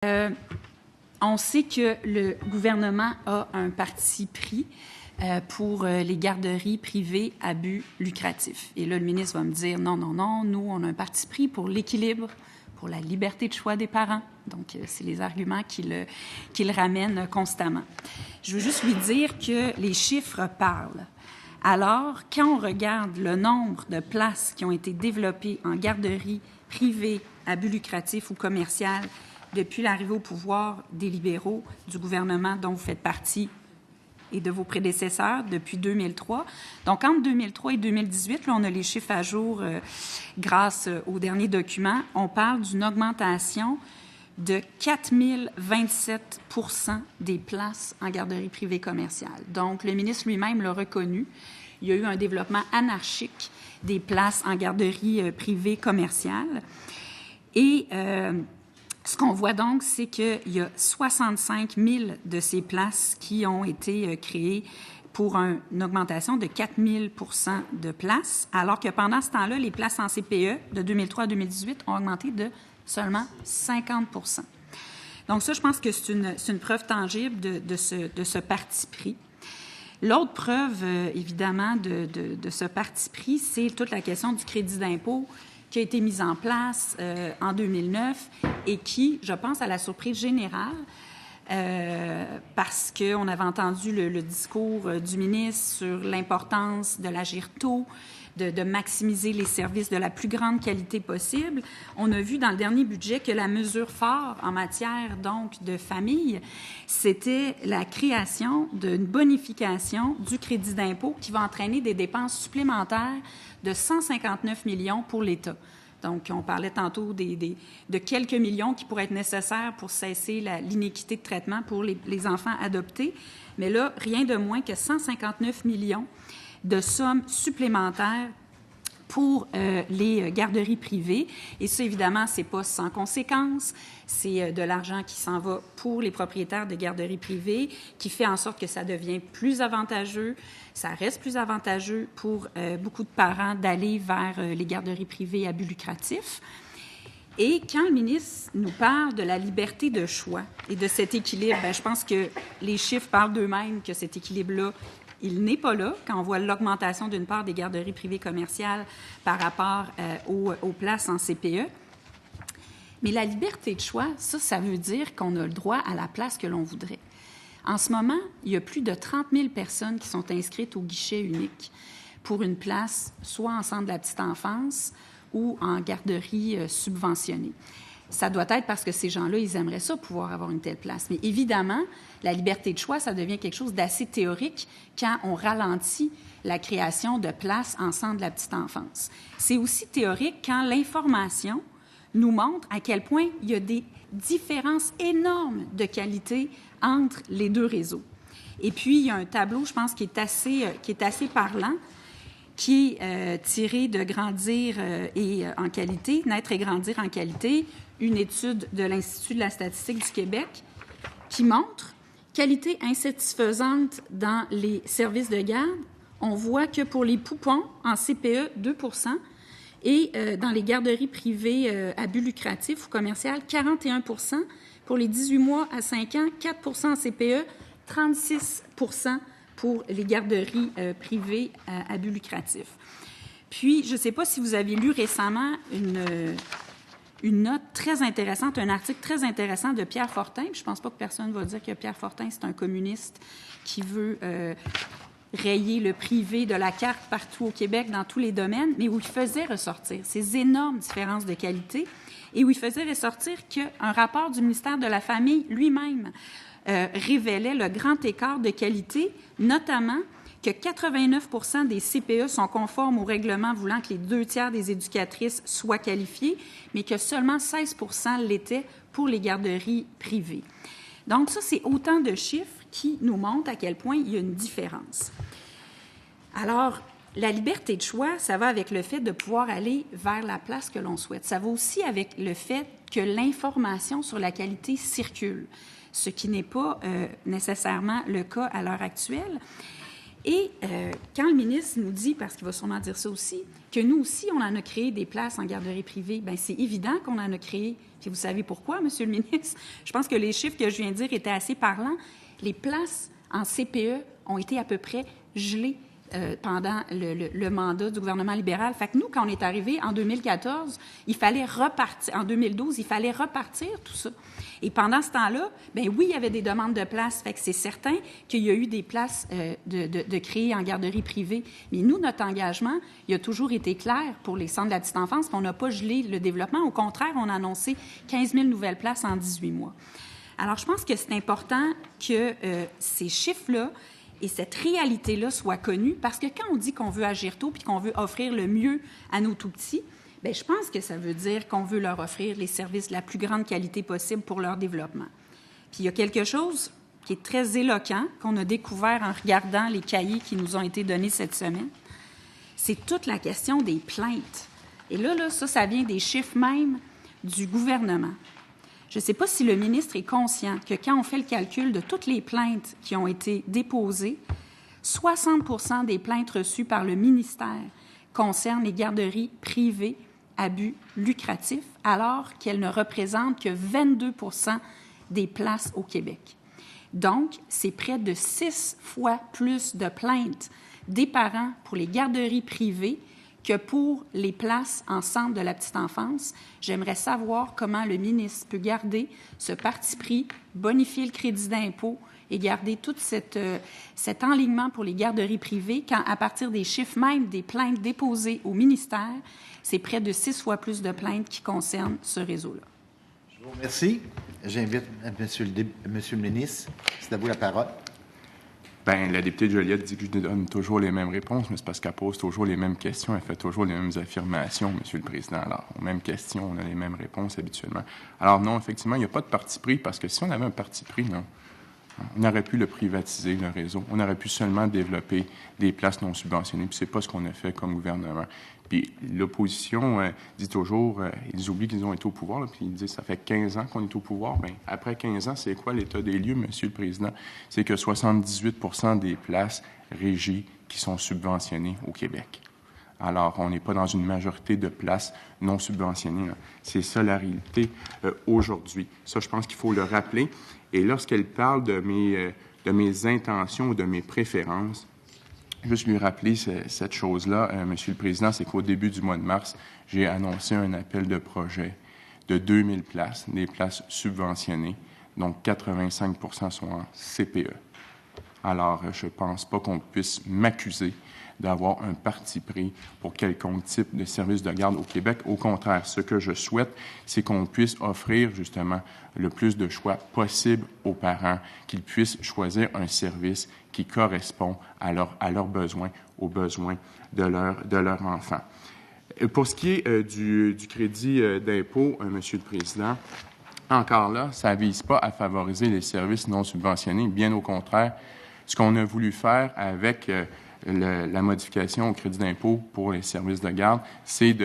On sait que le gouvernement a un parti pris pour les garderies privées à but lucratif. Et là, le ministre va me dire, non, nous, on a un parti pris pour l'équilibre, pour la liberté de choix des parents. Donc, c'est les arguments qu'il ramène constamment. Je veux juste lui dire que les chiffres parlent. Alors, quand on regarde le nombre de places qui ont été développées en garderies privées à but lucratif ou commercial depuis l'arrivée au pouvoir des libéraux du gouvernement dont vous faites partie et de vos prédécesseurs depuis 2003. Donc, entre 2003 et 2018, là, on a les chiffres à jour grâce aux derniers documents. On parle d'une augmentation de 4027 % des places en garderie privée commerciale. Donc, le ministre lui-même l'a reconnu. Il y a eu un développement anarchique des places en garderie privée commerciale. Et ce qu'on voit donc, c'est qu'il y a 65 000 de ces places qui ont été créées pour une augmentation de 4 000 % de places, alors que pendant ce temps-là, les places en CPE de 2003 à 2018 ont augmenté de seulement 50 %. Donc ça, je pense que c'est une preuve tangible de ce parti pris. L'autre preuve, évidemment, de ce parti pris, c'est toute la question du crédit d'impôt qui a été mise en place en 2009 et qui, je pense, à la surprise générale, parce qu'on avait entendu le discours du ministre sur l'importance de l'agir tôt, de maximiser les services de la plus grande qualité possible. On a vu dans le dernier budget que la mesure phare en matière, donc, de famille, c'était la création d'une bonification du crédit d'impôt qui va entraîner des dépenses supplémentaires de 159 millions pour l'État. Donc, on parlait tantôt de quelques millions qui pourraient être nécessaires pour cesser l'inéquité de traitement pour les enfants adoptés. Mais là, rien de moins que 159 millions de sommes supplémentaires pour les garderies privées. Et ça, évidemment, c'est pas sans conséquence. C'est de l'argent qui s'en va pour les propriétaires de garderies privées, qui fait en sorte que ça devient plus avantageux. Ça reste plus avantageux pour beaucoup de parents d'aller vers les garderies privées à but lucratif. Et quand le ministre nous parle de la liberté de choix et de cet équilibre, bien, je pense que les chiffres parlent d'eux-mêmes que cet équilibre-là, il n'est pas là quand on voit l'augmentation d'une part des garderies privées commerciales par rapport aux places en CPE. Mais la liberté de choix, ça veut dire qu'on a le droit à la place que l'on voudrait. En ce moment, il y a plus de 30 000 personnes qui sont inscrites au guichet unique pour une place, soit en centre de la petite enfance ou en garderie subventionnée. Ça doit être parce que ces gens-là, ils aimeraient ça, pouvoir avoir une telle place. Mais évidemment, la liberté de choix, ça devient quelque chose d'assez théorique quand on ralentit la création de places en centre de la petite enfance. C'est aussi théorique quand l'information nous montre à quel point il y a des différences énormes de qualité entre les deux réseaux. Et puis, il y a un tableau, je pense, qui est assez parlant, qui est tiré de Grandir en qualité, Naître et grandir en qualité, une étude de l'Institut de la statistique du Québec qui montre qualité insatisfaisante dans les services de garde. On voit que pour les poupons en CPE, 2 % et dans les garderies privées à but lucratif ou commercial, 41 %. Pour les 18 mois à 5 ans, 4 % en CPE, 36 % pour les garderies privées à but lucratif. Puis, je ne sais pas si vous avez lu récemment une note très intéressante, un article très intéressant de Pierre Fortin. Je ne pense pas que personne va dire que Pierre Fortin, c'est un communiste qui veut rayer le privé de la carte partout au Québec dans tous les domaines, mais où il faisait ressortir ces énormes différences de qualité et où il faisait ressortir qu'un rapport du ministère de la Famille lui-même révélait le grand écart de qualité, notamment que 89 % des CPE sont conformes au règlement voulant que les 2/3 des éducatrices soient qualifiées, mais que seulement 16 % l'étaient pour les garderies privées. Donc ça, c'est autant de chiffres qui nous montrent à quel point il y a une différence. Alors, la liberté de choix, ça va avec le fait de pouvoir aller vers la place que l'on souhaite. Ça va aussi avec le fait que l'information sur la qualité circule, ce qui n'est pas nécessairement le cas à l'heure actuelle. Et quand le ministre nous dit, parce qu'il va sûrement dire ça aussi, que nous aussi, on en a créé des places en garderie privée, bien, c'est évident qu'on en a créé. Puis vous savez pourquoi, Monsieur le ministre? Je pense que les chiffres que je viens de dire étaient assez parlants. Les places en CPE ont été à peu près gelées pendant le mandat du gouvernement libéral. Fait que nous, quand on est arrivé en 2014, il fallait repartir. En 2012, il fallait repartir tout ça. Et pendant ce temps-là, bien oui, il y avait des demandes de places. Fait que c'est certain qu'il y a eu des places de créer en garderie privée. Mais nous, notre engagement, il a toujours été clair pour les centres de la petite enfance. On n'a pas gelé le développement. Au contraire, on a annoncé 15 000 nouvelles places en 18 mois. Alors, je pense que c'est important que ces chiffres-là et cette réalité-là soit connue, parce que quand on dit qu'on veut agir tôt puis qu'on veut offrir le mieux à nos tout-petits, bien, je pense que ça veut dire qu'on veut leur offrir les services de la plus grande qualité possible pour leur développement. Puis il y a quelque chose qui est très éloquent, qu'on a découvert en regardant les cahiers qui nous ont été donnés cette semaine, c'est toute la question des plaintes. Et là, ça vient des chiffres même du gouvernement. Je ne sais pas si le ministre est conscient que quand on fait le calcul de toutes les plaintes qui ont été déposées, 60 % des plaintes reçues par le ministère concernent les garderies privées à but lucratif, alors qu'elles ne représentent que 22 % des places au Québec. Donc, c'est près de 6 fois plus de plaintes des parents pour les garderies privées que pour les places en centre de la petite enfance. J'aimerais savoir comment le ministre peut garder ce parti pris, bonifier le crédit d'impôt et garder tout cet enlignement pour les garderies privées quand, à partir des chiffres même des plaintes déposées au ministère, c'est près de 6 fois plus de plaintes qui concernent ce réseau-là. Je vous remercie. J'invite Monsieur le ministre. C'est à vous la parole. Bien, la députée Joliette dit que je donne toujours les mêmes réponses, mais c'est parce qu'elle pose toujours les mêmes questions, elle fait toujours les mêmes affirmations, Monsieur le Président. Alors, aux mêmes questions, on a les mêmes réponses habituellement. Alors non, effectivement, il n'y a pas de parti pris, parce que si on avait un parti pris, non, on aurait pu le privatiser, le réseau. On aurait pu seulement développer des places non subventionnées, puis c'est pas ce qu'on a fait comme gouvernement. Puis l'opposition dit toujours, ils oublient qu'ils ont été au pouvoir, là, puis ils disent ça fait 15 ans qu'on est au pouvoir. Bien, après 15 ans, c'est quoi l'état des lieux, Monsieur le Président? C'est que 78 % des places régies qui sont subventionnées au Québec. Alors, on n'est pas dans une majorité de places non subventionnées, là. C'est ça la réalité aujourd'hui. Ça, je pense qu'il faut le rappeler. Et lorsqu'elle parle de mes intentions ou de mes préférences, juste lui rappeler cette chose-là, Monsieur le Président, c'est qu'au début du mois de mars, j'ai annoncé un appel de projet de 2000 places, des places subventionnées, donc 85 % sont en CPE. Alors, je ne pense pas qu'on puisse m'accuser d'avoir un parti pris pour quelconque type de service de garde au Québec. Au contraire, ce que je souhaite, c'est qu'on puisse offrir justement le plus de choix possible aux parents, qu'ils puissent choisir un service qui correspond à leurs besoins, aux besoins de leur enfant. Pour ce qui est du crédit d'impôt, Monsieur le Président, encore là, ça ne vise pas à favoriser les services non subventionnés. Bien au contraire, ce qu'on a voulu faire avec la modification au crédit d'impôt pour les services de garde, c'est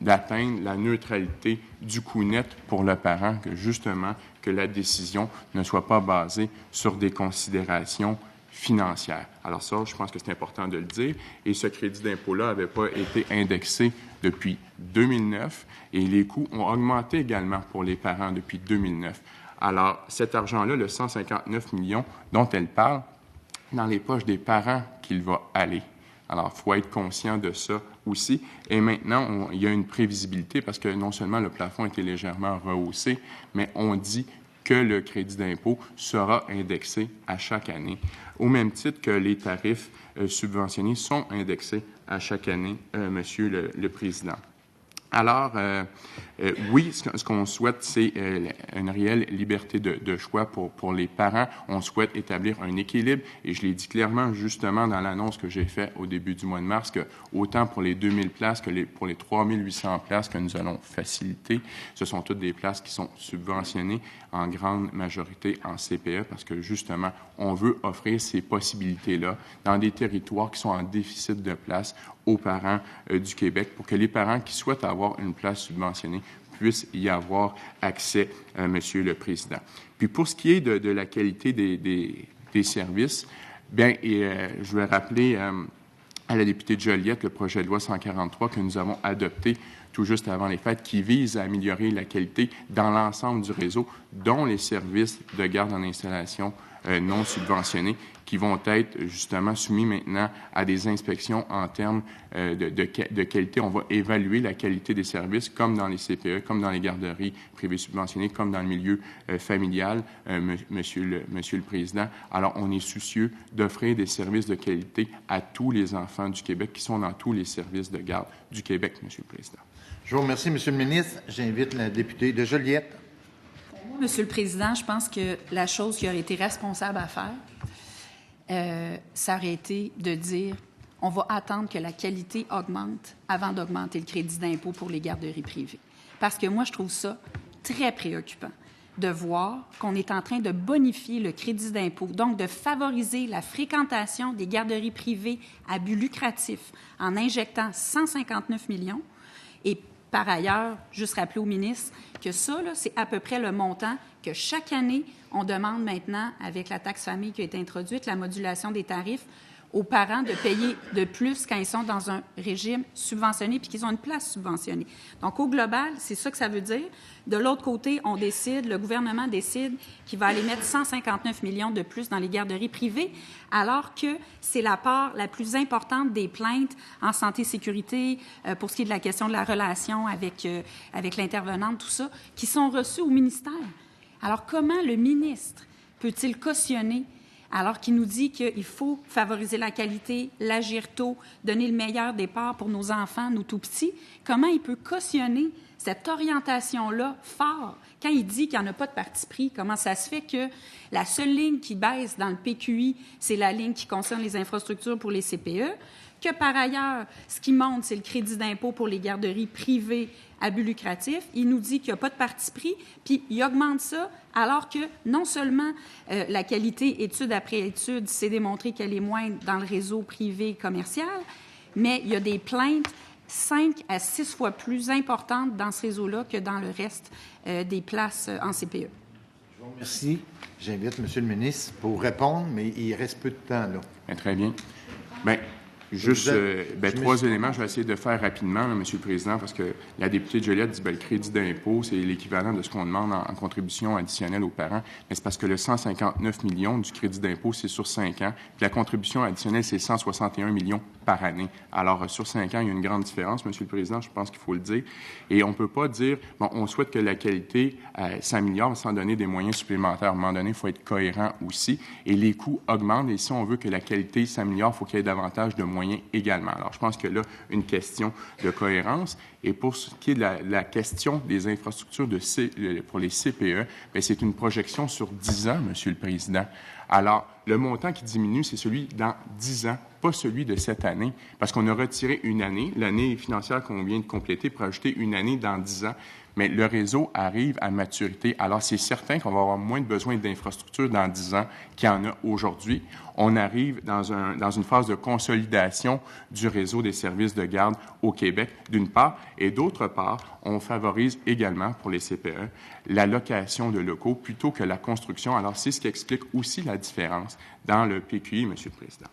d'atteindre la neutralité du coût net pour le parent, que justement, que la décision ne soit pas basée sur des considérations financières. Alors ça, je pense que c'est important de le dire. Et ce crédit d'impôt-là n'avait pas été indexé depuis 2009 et les coûts ont augmenté également pour les parents depuis 2009. Alors, cet argent-là, le 159 millions dont elle parle, dans les poches des parents qu'il va aller. Alors, il faut être conscient de ça aussi. Et maintenant, il y a une prévisibilité parce que non seulement le plafond a été légèrement rehaussé, mais on dit que le crédit d'impôt sera indexé à chaque année, au même titre que les tarifs subventionnés sont indexés à chaque année, Monsieur le Président. Alors, oui, ce qu'on souhaite, c'est une réelle liberté de choix pour les parents. On souhaite établir un équilibre et je l'ai dit clairement justement dans l'annonce que j'ai faite au début du mois de mars que autant pour les 2000 places que pour les 3800 places que nous allons faciliter, ce sont toutes des places qui sont subventionnées en grande majorité en CPE parce que justement, on veut offrir ces possibilités-là dans des territoires qui sont en déficit de places aux parents du Québec pour que les parents qui souhaitent avoir une place subventionnée puissent y avoir accès, Monsieur le Président. Puis pour ce qui est de la qualité des services, Bien, et je vais rappeler à la députée de Joliette le projet de loi 143 que nous avons adopté tout juste avant les fêtes, qui vise à améliorer la qualité dans l'ensemble du réseau, dont les services de garde en installation non subventionnés, qui vont être justement soumis maintenant à des inspections en termes de qualité. On va évaluer la qualité des services, comme dans les CPE, comme dans les garderies privées subventionnées, comme dans le milieu familial, Monsieur le Président. Alors, on est soucieux d'offrir des services de qualité à tous les enfants du Québec qui sont dans tous les services de garde du Québec, Monsieur le Président. Je vous remercie, Monsieur le ministre. J'invite la députée de Joliette. Monsieur le Président, je pense que la chose qui aurait été responsable à faire, ça aurait été de dire on va attendre que la qualité augmente avant d'augmenter le crédit d'impôt pour les garderies privées. Parce que moi, je trouve ça très préoccupant de voir qu'on est en train de bonifier le crédit d'impôt, donc de favoriser la fréquentation des garderies privées à but lucratif en injectant 159 millions. Et par ailleurs, juste rappeler au ministre que ça, là, c'est à peu près le montant que chaque année, on demande maintenant, avec la taxe famille qui a été introduite, la modulation des tarifs, aux parents de payer de plus quand ils sont dans un régime subventionné puis qu'ils ont une place subventionnée. Donc, au global, c'est ça que ça veut dire. De l'autre côté, on décide, le gouvernement décide qu'il va aller mettre 159 millions de plus dans les garderies privées, alors que c'est la part la plus importante des plaintes en santé-sécurité, pour ce qui est de la question de la relation avec l'intervenante, tout ça, qui sont reçues au ministère. Alors, comment le ministre peut-il cautionner alors qu'il nous dit qu'il faut favoriser la qualité, l'agir tôt, donner le meilleur départ pour nos enfants, nos tout-petits? Comment il peut cautionner cette orientation-là fort quand il dit qu'il n'y en a pas de parti pris? Comment ça se fait que la seule ligne qui baisse dans le PQI, c'est la ligne qui concerne les infrastructures pour les CPE, que par ailleurs, ce qui monte, c'est le crédit d'impôt pour les garderies privées à but lucratif. Il nous dit qu'il n'y a pas de parti pris, puis il augmente ça, alors que non seulement la qualité étude après étude s'est démontré qu'elle est moindre dans le réseau privé commercial, mais il y a des plaintes 5 à 6 fois plus importantes dans ce réseau-là que dans le reste des places en CPE. Je vous remercie. J'invite M. le ministre pour répondre, mais il reste peu de temps, là. Bien, très bien. Bien, juste trois éléments, je vais essayer de faire rapidement, là, Monsieur le Président, parce que la députée de Joliette dit le crédit d'impôt, c'est l'équivalent de ce qu'on demande en contribution additionnelle aux parents. Mais c'est parce que le 159 millions du crédit d'impôt, c'est sur 5 ans. Puis la contribution additionnelle, c'est 161 millions par année. Alors, sur 5 ans, il y a une grande différence, Monsieur le Président, je pense qu'il faut le dire. Et on ne peut pas dire, bon, on souhaite que la qualité s'améliore sans donner des moyens supplémentaires. À un moment donné, il faut être cohérent aussi. Et les coûts augmentent. Et si on veut que la qualité s'améliore, il faut qu'il y ait davantage de moyens également. Alors, je pense que là, une question de cohérence. Et pour ce qui est de la question des infrastructures pour les CPE, bien, c'est une projection sur 10 ans, Monsieur le Président. Alors, le montant qui diminue, c'est celui dans 10 ans, pas celui de cette année, parce qu'on a retiré une année, l'année financière qu'on vient de compléter, pour ajouter une année dans 10 ans. Mais le réseau arrive à maturité. Alors, c'est certain qu'on va avoir moins de besoin d'infrastructures dans 10 ans qu'il y en a aujourd'hui. On arrive dans une phase de consolidation du réseau des services de garde au Québec, d'une part, et d'autre part, on favorise également pour les CPE la location de locaux plutôt que la construction. Alors, c'est ce qui explique aussi la différence dans le PQI, Monsieur le Président.